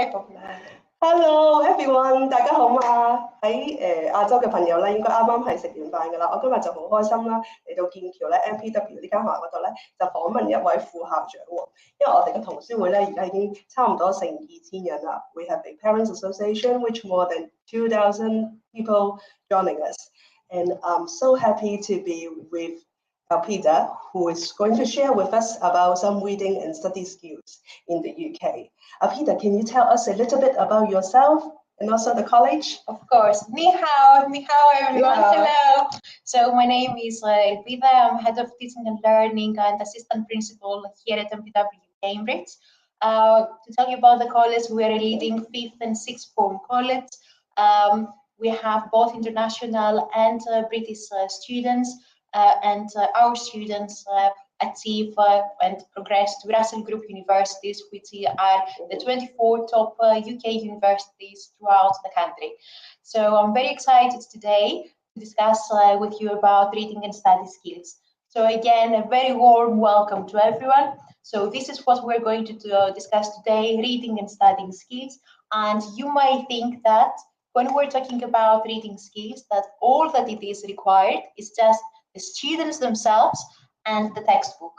type of learning. Hello everyone， 大家好嘛！喺亞洲嘅朋友咧，應該啱啱係食完飯㗎啦。我今日就好開心啦，嚟到劍橋咧 MPW 呢間學校嗰度咧，就訪問一位副校長喎。因為我哋嘅童書會咧，而家已經差唔多成2000人啦。We have a parents association which more than 2,000 people joining us, and I'm so happy to be with Peter, who is going to share with us about some reading and study skills in the UK. Peter, can you tell us a little bit about yourself and also the college? Of course. Ni hao everyone. Hello. So my name is Peter. I'm head of teaching and learning and assistant principal here at MPW Cambridge. To tell you about the college, we are a leading 5th and 6th form college. We have both international and British students. And our students achieve and progress to Russell Group universities, which are the 24 top UK universities throughout the country. So I'm very excited today to discuss with you about reading and study skills. So again, a very warm welcome to everyone. So this is what we're going to discuss today, reading and studying skills. And you might think that when we're talking about reading skills, that all that it is required is just the students themselves and the textbook.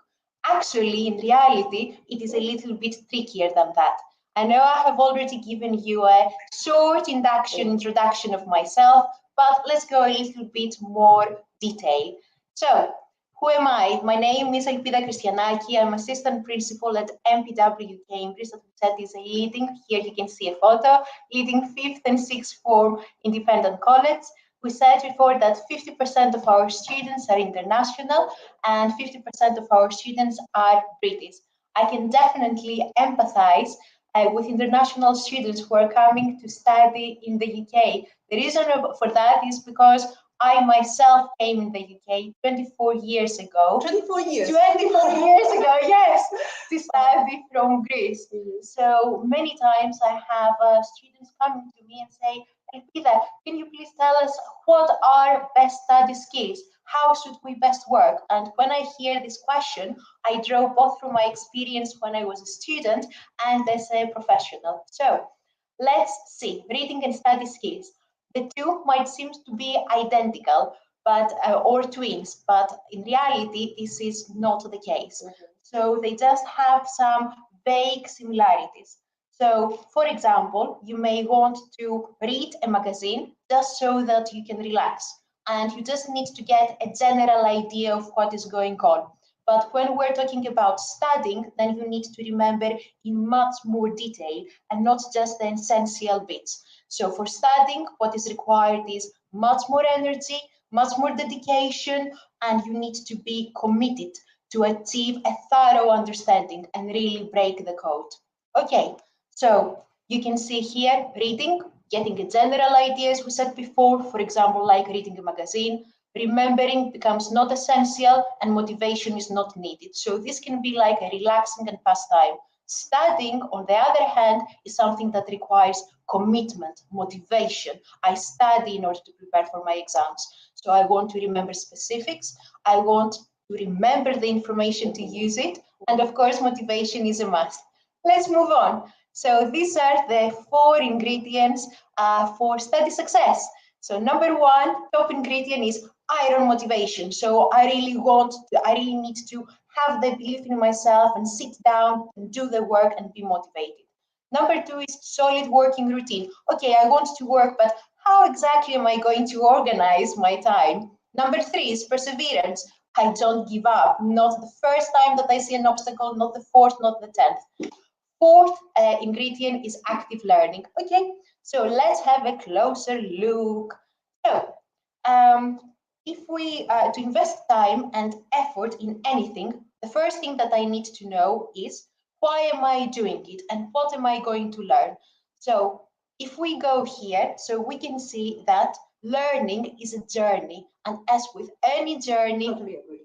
Actually, in reality, it is a little bit trickier than that. I know I have already given you a short introduction of myself, but let's go a little bit more detail. So, who am I? My name is Elpida Christianaki. I'm assistant principal at MPW Cambridge, that we said is a leading, here you can see a photo, leading 5th and 6th form independent college. We said before that 50% of our students are international and 50% of our students are British. I can definitely empathize with international students who are coming to study in the UK. The reason for that is because I myself came in the UK 24 years ago. 24 years? 24 years ago, yes, to study from Greece. So many times I have students coming to me and say, Peter, can you please tell us what are best study skills? How should we best work? And when I hear this question, I draw both from my experience when I was a student and as a professional. So let's see, reading and study skills. The two might seem to be identical, but or twins, but in reality, this is not the case. So they just have some vague similarities. So, for example, you may want to read a magazine just so that you can relax, and you just need to get a general idea of what is going on. But when we're talking about studying, then you need to remember in much more detail and not just the essential bits. So for studying, what is required is much more energy, much more dedication, and you need to be committed to achieve a thorough understanding and really break the code. Okay. So you can see here reading, getting a general idea, as we said before, for example, like reading a magazine. Remembering becomes not essential and motivation is not needed. So this can be like a relaxing and pastime. Studying, on the other hand, is something that requires commitment, motivation. I study in order to prepare for my exams. So I want to remember specifics. I want to remember the information to use it. And of course, motivation is a must. Let's move on. So these are the 4 ingredients for study success. So number 1, top ingredient is iron motivation. So I really need to have the belief in myself and sit down and do the work and be motivated. Number 2 is solid working routine. Okay, I want to work, but how exactly am I going to organize my time? Number 3 is perseverance. I don't give up. Not the first time that I see an obstacle, not the 4th, not the 10th. 4th ingredient is active learning. Okay, so let's have a closer look. So, if we to invest time and effort in anything, the first thing that I need to know is why am I doing it and what am I going to learn? So, if we go here, so we can see that learning is a journey, and as with any journey, Totally agree.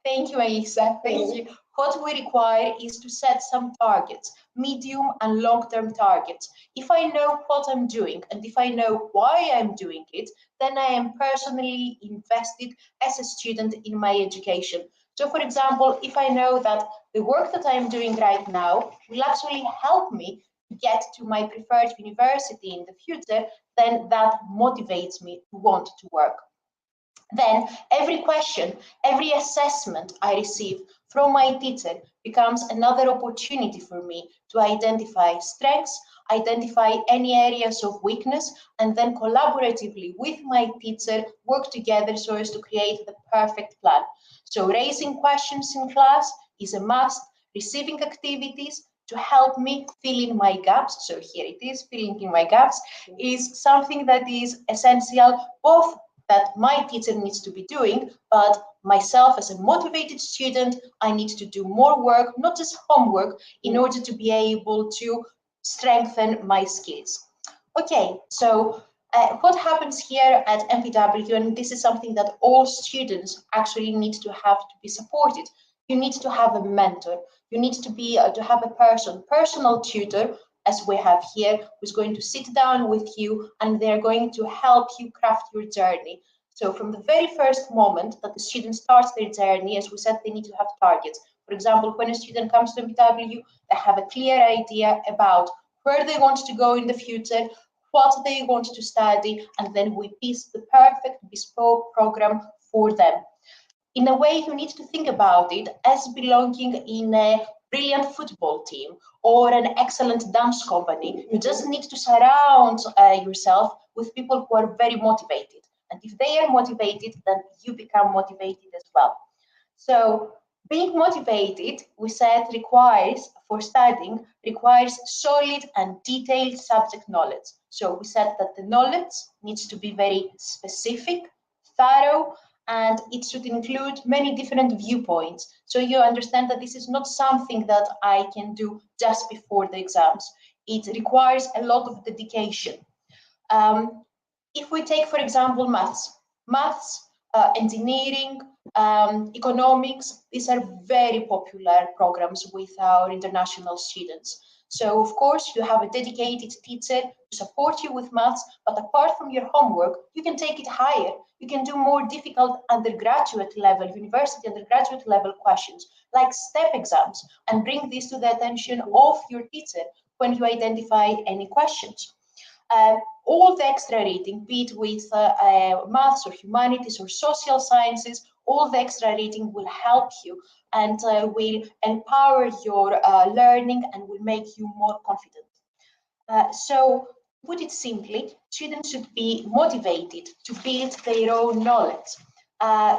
Thank you, Aisa. Thank you. What we require is to set some targets, medium and long-term targets. If I know what I'm doing and if I know why I'm doing it, then I am personally invested as a student in my education. So, for example, if I know that the work that I'm doing right now will actually help me to get to my preferred university in the future, then that motivates me to want to work. Then every question, every assessment I receive from my teacher becomes another opportunity for me to identify strengths, identify any areas of weakness, and then collaboratively with my teacher work together so as to create the perfect plan. So raising questions in class is a must. Receiving activities to help me fill in my gaps, so here it is, filling in my gaps, is something that is essential, both that my teacher needs to be doing, but myself as a motivated student, I need to do more work, not just homework, in order to be able to strengthen my skills. Okay, so what happens here at MPW, and this is something that all students actually need to have to be supported. You need to have a mentor. You need to be to have a personal tutor, as we have here, who's going to sit down with you and they're going to help you craft your journey. So from the very first moment that the student starts their journey, as we said, they need to have targets. For example, when a student comes to MPW, they have a clear idea about where they want to go in the future, what they want to study, and then we piece the perfect bespoke program for them. In a way, you need to think about it as belonging in a brilliant football team or an excellent dance company. You just need to surround yourself with people who are very motivated. And if they are motivated, then you become motivated as well. So being motivated, we said, for studying, requires solid and detailed subject knowledge. So we said that the knowledge needs to be very specific, thorough, and it should include many different viewpoints. So you understand that this is not something that I can do just before the exams. It requires a lot of dedication. If we take, for example, maths, engineering, economics, these are very popular programs with our international students. So, of course, you have a dedicated teacher to support you with maths, but apart from your homework, you can take it higher. You can do more difficult undergraduate level, university undergraduate level questions, like STEP exams, and bring this to the attention of your teacher when you identify any questions. All the extra reading, be it with maths or humanities or social sciences, all the extra reading will help you and will empower your learning and will make you more confident. So, put it simply, students should be motivated to build their own knowledge.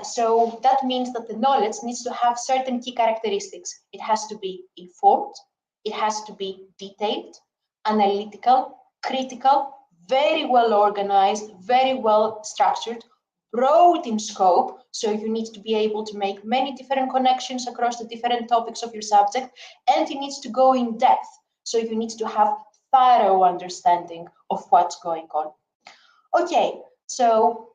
So that means that the knowledge needs to have certain key characteristics. It has to be informed, it has to be detailed, analytical, critical, very well organized, very well structured, broad in scope, so you need to be able to make many different connections across the different topics of your subject, and it needs to go in depth, so you need to have thorough understanding of what's going on. Okay, so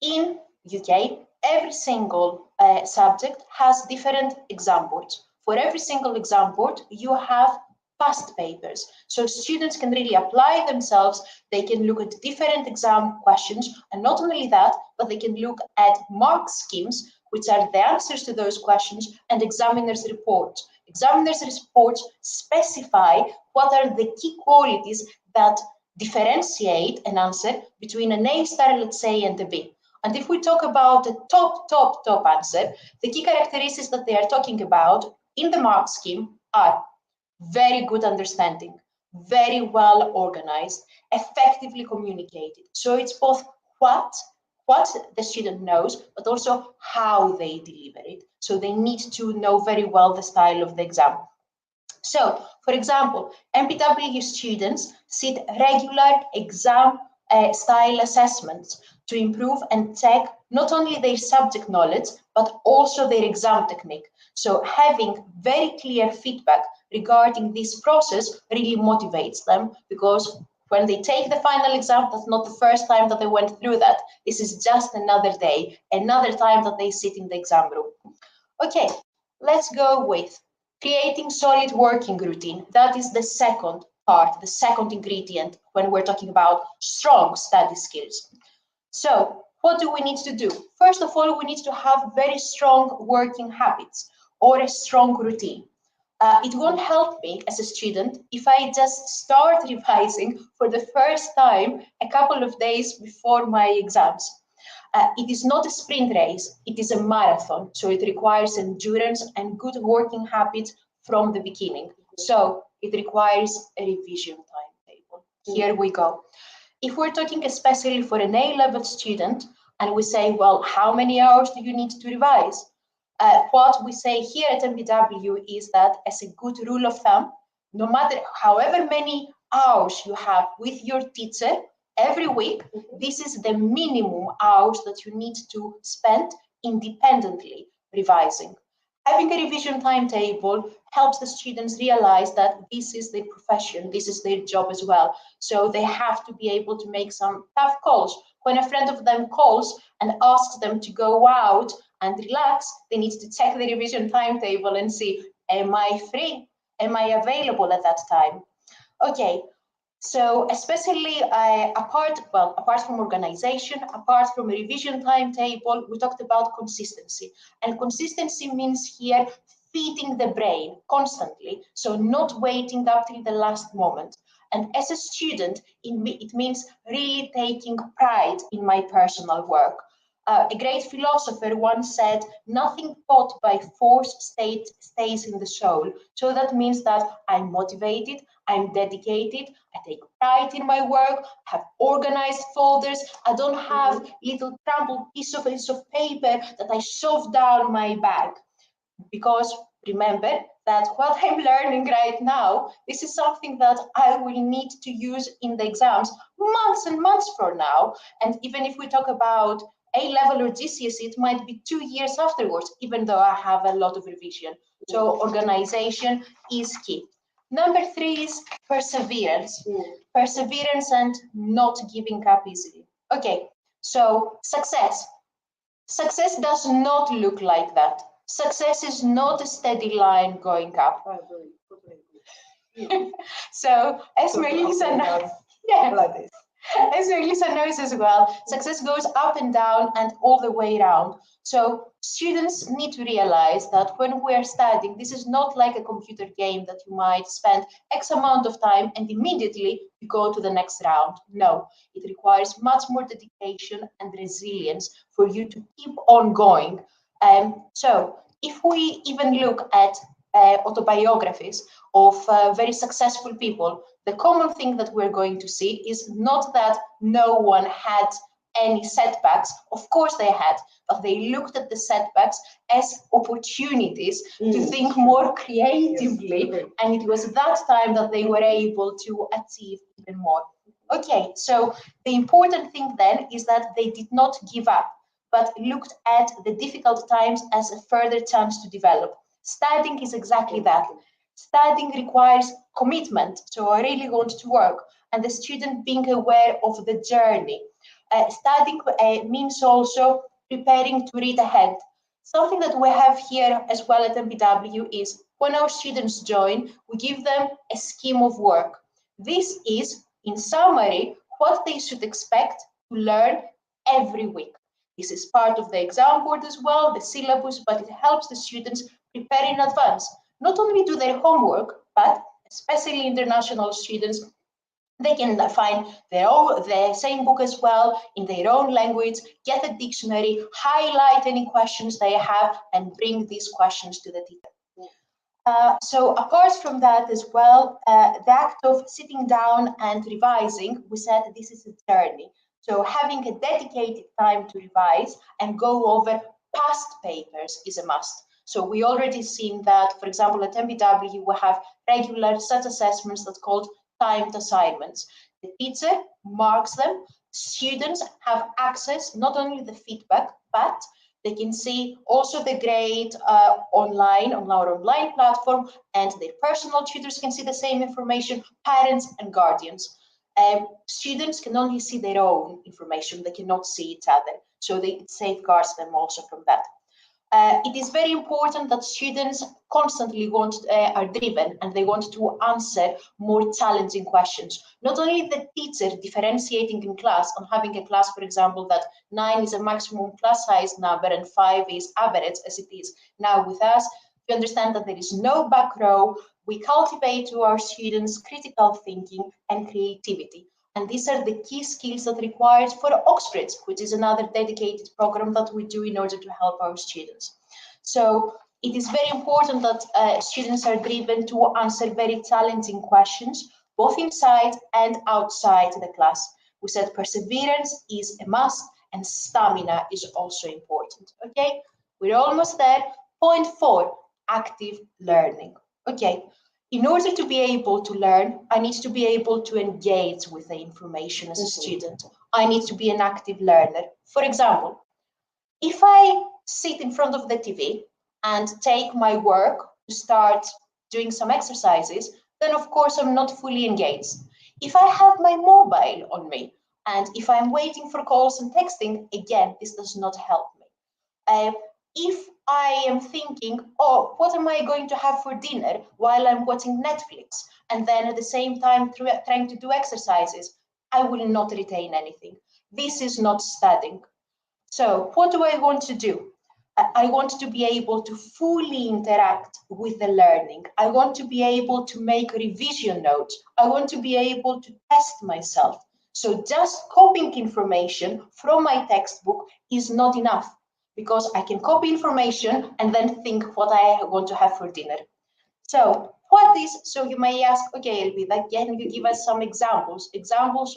in UK, every single subject has different exam boards. For every single exam board, you have past papers. So students can really apply themselves. They can look at different exam questions, and not only that, but they can look at mark schemes, which are the answers to those questions, and examiners' reports. Examiners' reports specify what are the key qualities that differentiate an answer between an A star, let's say, and a B. And if we talk about the top answer, the key characteristics that they are talking about in the mark scheme are very good understanding, very well organized, effectively communicated. So it's both what the student knows, but also how they deliver it. So they need to know very well the style of the exam. So, for example, MPW students sit regular exam style assessments to improve and check not only their subject knowledge, but also their exam technique. So having very clear feedback regarding this process really motivates them, because when they take the final exam, that's not the first time that they went through that. This is just another day, another time that they sit in the exam room. Okay, let's go with creating solid working routine. That is the second part, the second ingredient when we're talking about strong study skills. So what do we need to do? First of all, we need to have very strong working habits or a strong routine. It won't help me as a student if I just start revising for the first time a couple of days before my exams. It is not a sprint race, it is a marathon, so it requires endurance and good working habits from the beginning. So it requires a revision timetable. Here we go. If we're talking especially for an A-level student, and we say, well, how many hours do you need to revise? What we say here at MPW is that as a good rule of thumb, no matter however many hours you have with your teacher every week, this is the minimum hours that you need to spend independently revising. Having a revision timetable helps the students realize that this is their profession, this is their job as well. So they have to be able to make some tough calls. When a friend of them calls and asks them to go out and relax, they need to check the revision timetable and see, am I free? Am I available at that time? Okay, so especially apart from organization, apart from a revision timetable, we talked about consistency. And consistency means here feeding the brain constantly, so not waiting up till the last moment. And as a student, it means really taking pride in my personal work. A great philosopher once said, nothing taught by force stays in the soul. So that means that I'm motivated, I'm dedicated, I take pride in my work, I have organized folders, I don't have little crumpled pieces of paper that I shove down my bag. Because remember that what I'm learning right now, this is something that I will need to use in the exams months and months from now. And even if we talk about A-level or GCSE, it might be 2 years afterwards, even though I have a lot of revision. So organization is key. Number 3 is perseverance. Perseverance and not giving up easily. Okay, so success. Success does not look like that. Success is not a steady line going up. So as Melissa knows, like this. As Melissa knows as well, success goes up and down and all the way around. So students need to realize that when we're studying, this is not like a computer game that you might spend X amount of time and immediately you go to the next round. No, it requires much more dedication and resilience for you to keep on going. So if we even look at autobiographies of very successful people, the common thing that we're going to see is not that no one had any setbacks. Of course they had, but they looked at the setbacks as opportunities to think more creatively. Yes. And it was that time that they were able to achieve even more. Okay, so the important thing then is that they did not give up, but looked at the difficult times as a further chance to develop. Studying is exactly that. Studying requires commitment, so I really want to work, and the student being aware of the journey. Studying means also preparing to read ahead. Something that we have here as well at MPW is when our students join, we give them a scheme of work. This is, in summary, what they should expect to learn every week. This is part of the exam board as well, the syllabus, but it helps the students prepare in advance. Not only do their homework, but especially international students, they can find the same book as well in their own language, get a dictionary, highlight any questions they have, and bring these questions to the teacher. So apart from that as well, the act of sitting down and revising, we said this is a journey. So having a dedicated time to revise and go over past papers is a must. So we already seen that, for example, at MPW, we have regular set assessments that's called timed assignments. The teacher marks them. Students have access, not only the feedback, but they can see also the grade online, on our online platform, and their personal tutors can see the same information, parents and guardians. Students can only see their own information, they cannot see each other. So it safeguards them also from that. It is very important that students constantly are driven and they want to answer more challenging questions. Not only the teacher differentiating in class on having a class, for example, that 9 is a maximum class size number and 5 is average as it is now with us. You understand that there is no back row. We cultivate to our students critical thinking and creativity. And these are the key skills that are required for Oxford, which is another dedicated program that we do in order to help our students. So it is very important that students are driven to answer very challenging questions, both inside and outside the class. We said perseverance is a must and stamina is also important. Okay, we're almost there. Point 4, active learning. Okay, in order to be able to learn, I need to be able to engage with the information as a student. I need to be an active learner. For example, if I sit in front of the TV and take my work to start doing some exercises, then of course I'm not fully engaged. If I have my mobile on me and if I'm waiting for calls and texting, again, this does not help me. If I am thinking, oh, what am I going to have for dinner while I'm watching Netflix, and then at the same time trying to do exercises, I will not retain anything. This is not studying. So what do I want to do? I want to be able to fully interact with the learning. I want to be able to make revision notes. I want to be able to test myself. So just copying information from my textbook is not enough, because I can copy information and then think what I want to have for dinner. So so you may ask, okay, Elvira, can you give us some examples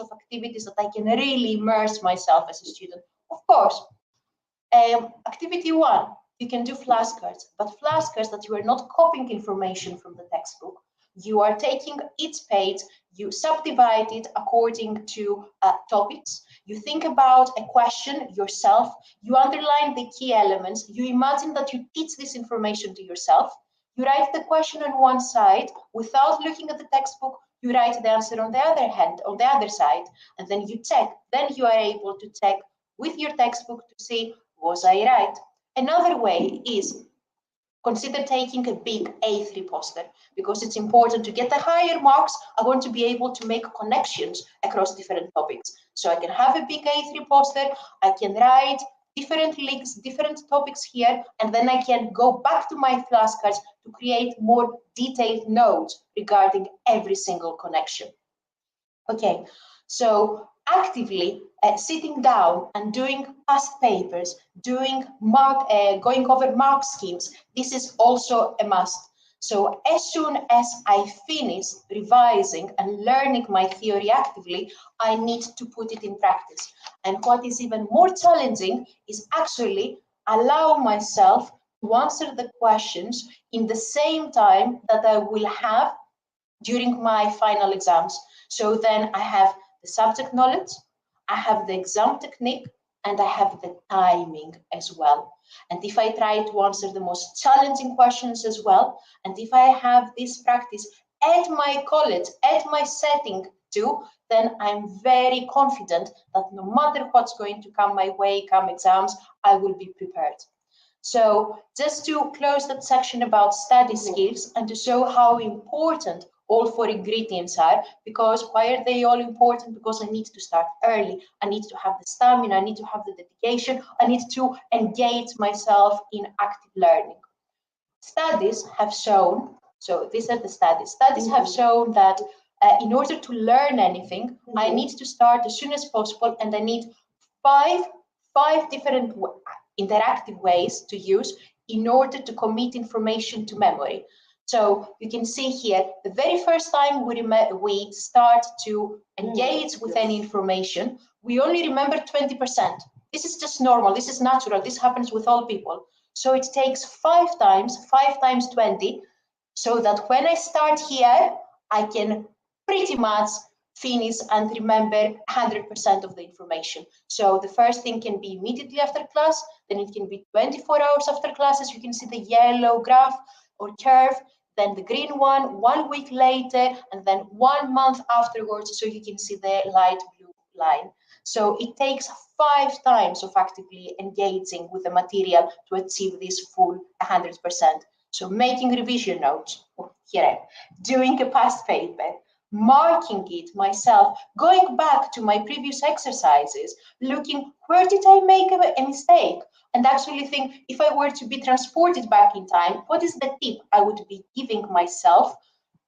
of activities that I can really immerse myself as a student? Of course. Activity 1, you can do flashcards, but flashcards that you are not copying information from the textbook. You are taking each page, you subdivide it according to topics. You think about a question yourself, you underline the key elements, you imagine that you teach this information to yourself. You write the question on one side without looking at the textbook. You write the answer on the other side, and then you check. Then you are able to check with your textbook to see, was I right? Another way is consider taking a big A3 poster, because it's important to get the higher marks. I want to be able to make connections across different topics. So I can have a big A3 poster, I can write different links, different topics here, and then I can go back to my flashcards to create more detailed notes regarding every single connection. Okay, so actively sitting down and doing past papers, going over mark schemes, this is also a must. So as soon as I finish revising and learning my theory actively, I need to put it in practice. And what is even more challenging is actually allow myself to answer the questions in the same time that I will have during my final exams. So then I have the subject knowledge, I have the exam technique, and I have the timing as well. And if I try to answer the most challenging questions as well, and if I have this practice at my college, at my setting too, then I'm very confident that no matter what's going to come my way, come exams, I will be prepared. So just to close that section about study skills and to show how important all 4 ingredients are, because why are they all important? Because I need to start early, I need to have the stamina, I need to have the dedication, I need to engage myself in active learning. Studies have shown, so these are the studies have shown that in order to learn anything, I need to start as soon as possible, and I need five different interactive ways to use in order to commit information to memory. So you can see here, the very first time we start to engage with any information, we only remember 20%. This is just normal, this is natural, this happens with all people. So it takes 5 times 20, so that when I start here, I can pretty much finish and remember 100% of the information. So the first thing can be immediately after class, then it can be 24 hours after class, as you can see the yellow graph or curve, then the green one 1 week later, and then 1 month afterwards, so you can see the light blue line. So it takes 5 times of actively engaging with the material to achieve this full 100%. So making revision notes, doing a past paper, marking it myself, going back to my previous exercises, looking where did I make a mistake, and actually think, if I were to be transported back in time, what is the tip I would be giving myself,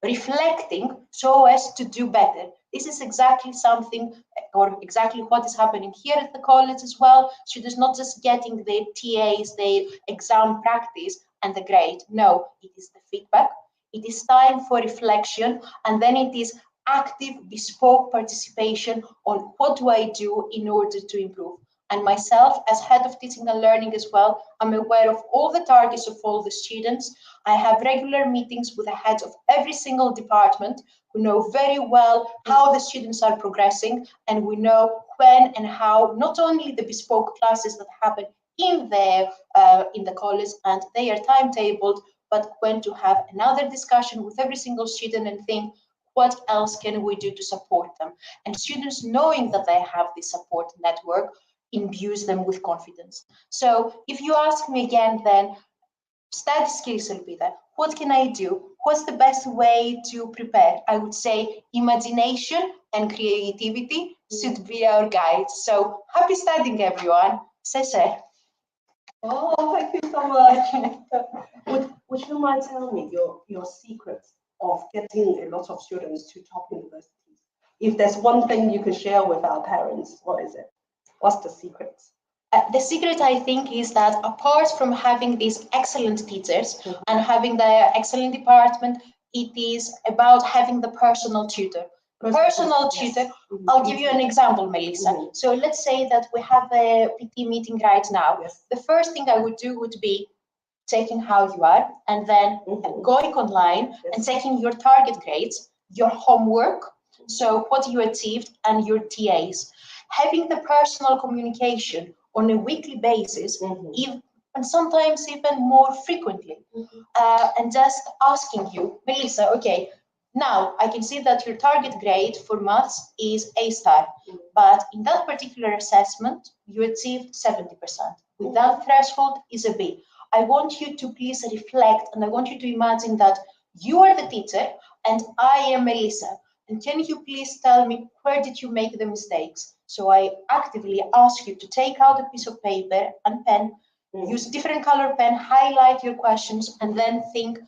reflecting so as to do better. This is exactly something, or exactly what is happening here at the college as well. Students not just getting their TAs, their exam practice and the grade. No, it is the feedback. It is time for reflection, and then it is active, bespoke participation on what do I do in order to improve. And myself, as head of teaching and learning as well, I'm aware of all the targets of all the students. I have regular meetings with the heads of every single department who know very well how the students are progressing, and we know when and how, not only the bespoke classes that happen in the college and they are timetabled, but when to have another discussion with every single student and think, what else can we do to support them? And students knowing that they have this support network imbues them with confidence. So if you ask me again, then study skills will be there. What can I do? What's the best way to prepare? I would say imagination and creativity should be our guides. So happy studying, everyone. Sese. Oh, thank you so much. Would you mind telling me your secrets of getting a lot of students to top universities? If there's one thing you could share with our parents, what is it? What's the secret? The secret, I think, is that apart from having these excellent teachers and having the excellent department, it is about having the personal tutor. Personal tutor. I'll give you an example, Melissa. So let's say that we have a PT meeting right now. The first thing I would do would be checking how you are, and then going online and checking your target grades, your homework, so what you achieved, and your TAs. Having the personal communication on a weekly basis, and sometimes even more frequently, and just asking you, Melissa, okay, now I can see that your target grade for maths is A star, but in that particular assessment, you achieved 70%. With that threshold is a B. I want you to please reflect, and I want you to imagine that you are the teacher and I am Melissa. And can you please tell me, where did you make the mistakes? So I actively ask you to take out a piece of paper and pen, use different color pen, highlight your questions, and then think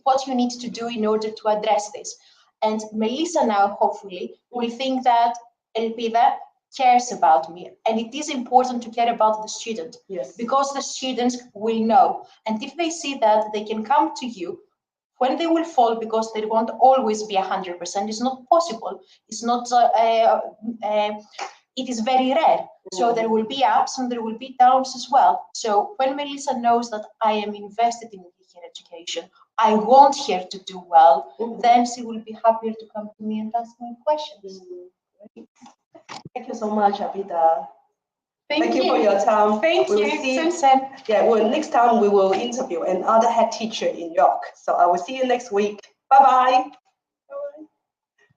what you need to do in order to address this. And Melissa now, hopefully, will think that Elpida cares about me. And it is important to care about the student, because the students will know. And if they see that they can come to you when they will fall, because they won't always be 100%, it's not possible. It's not, it is very rare. So there will be ups and there will be downs as well. So when Melissa knows that I am invested in her education, I want her to do well, then she will be happier to come to me and ask me questions. Thank you so much, Abida. Thank you for your time. Thank you. Well, next time we will interview another head teacher in York. So I will see you next week. Bye-bye.